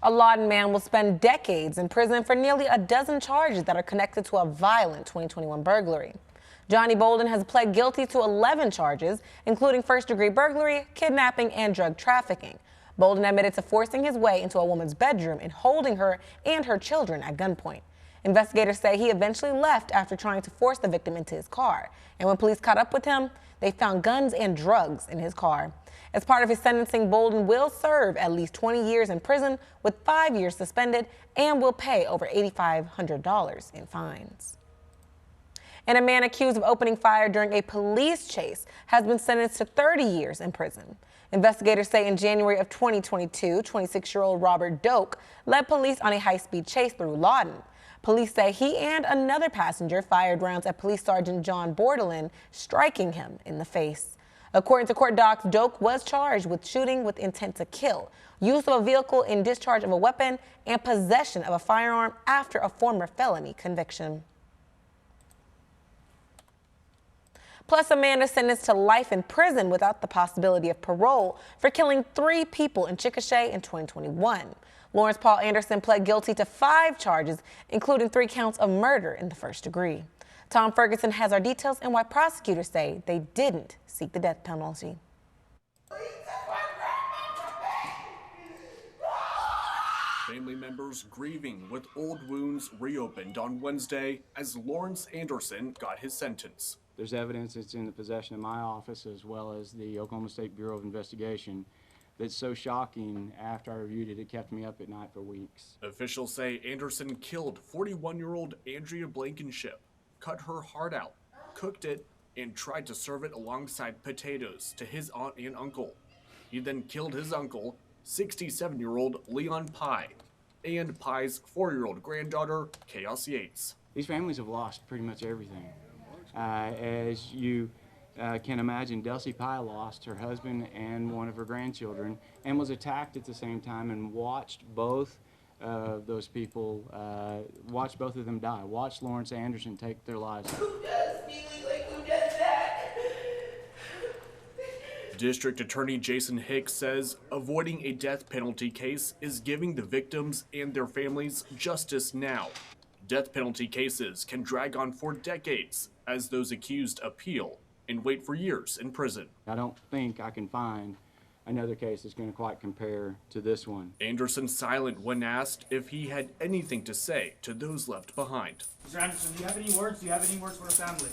A Lawton man will spend decades in prison for nearly a dozen charges that are connected to a violent 2021 burglary. Johnny Bolden has pled guilty to 11 charges, including first-degree burglary, kidnapping, and drug trafficking. Bolden admitted to forcing his way into a woman's bedroom and holding her and her children at gunpoint. Investigators say he eventually left after trying to force the victim into his car. And when police caught up with him, they found guns and drugs in his car. As part of his sentencing, Bolden will serve at least 20 years in prison with 5 years suspended and will pay over $8,500 in fines. And a man accused of opening fire during a police chase has been sentenced to 30 years in prison. Investigators say in January of 2022, 26-year-old Robert Doak led police on a high-speed chase through Lawton. Police say he and another passenger fired rounds at Police Sergeant John Bordelin, striking him in the face. According to court docs, Doak was charged with shooting with intent to kill, use of a vehicle in discharge of a weapon, and possession of a firearm after a former felony conviction. Plus, a man is sentenced to life in prison without the possibility of parole for killing 3 people in Chickasha in 2021. Lawrence Paul Anderson pled guilty to 5 charges, including 3 counts of murder in the first degree. Tom Ferguson has our details and why prosecutors say they didn't seek the death penalty. Family members grieving with old wounds reopened on Wednesday as Lawrence Anderson got his sentence. There's evidence that's in the possession of my office as well as the Oklahoma State Bureau of Investigation that's so shocking after I reviewed it, it kept me up at night for weeks. Officials say Anderson killed 41-year-old Andrea Blankenship, cut her heart out, cooked it, and tried to serve it alongside potatoes to his aunt and uncle. He then killed his uncle, 67-year-old Leon Pye, and Pye's 4-year-old granddaughter, Chaos Yates. These families have lost pretty much everything. As you can imagine, Delcy Pye lost her husband and one of her grandchildren and was attacked at the same time and watched both those people, watched both of them die, watched Lawrence Anderson take their lives. Who does me like who does that? District Attorney Jason Hicks says avoiding a death penalty case is giving the victims and their families justice now. Death penalty cases can drag on for decades as those accused appeal and wait for years in prison. I don't think I can find another case that's going to quite compare to this one. Anderson silent when asked if he had anything to say to those left behind. Mr. Anderson, do you have any words? Do you have any words for the family?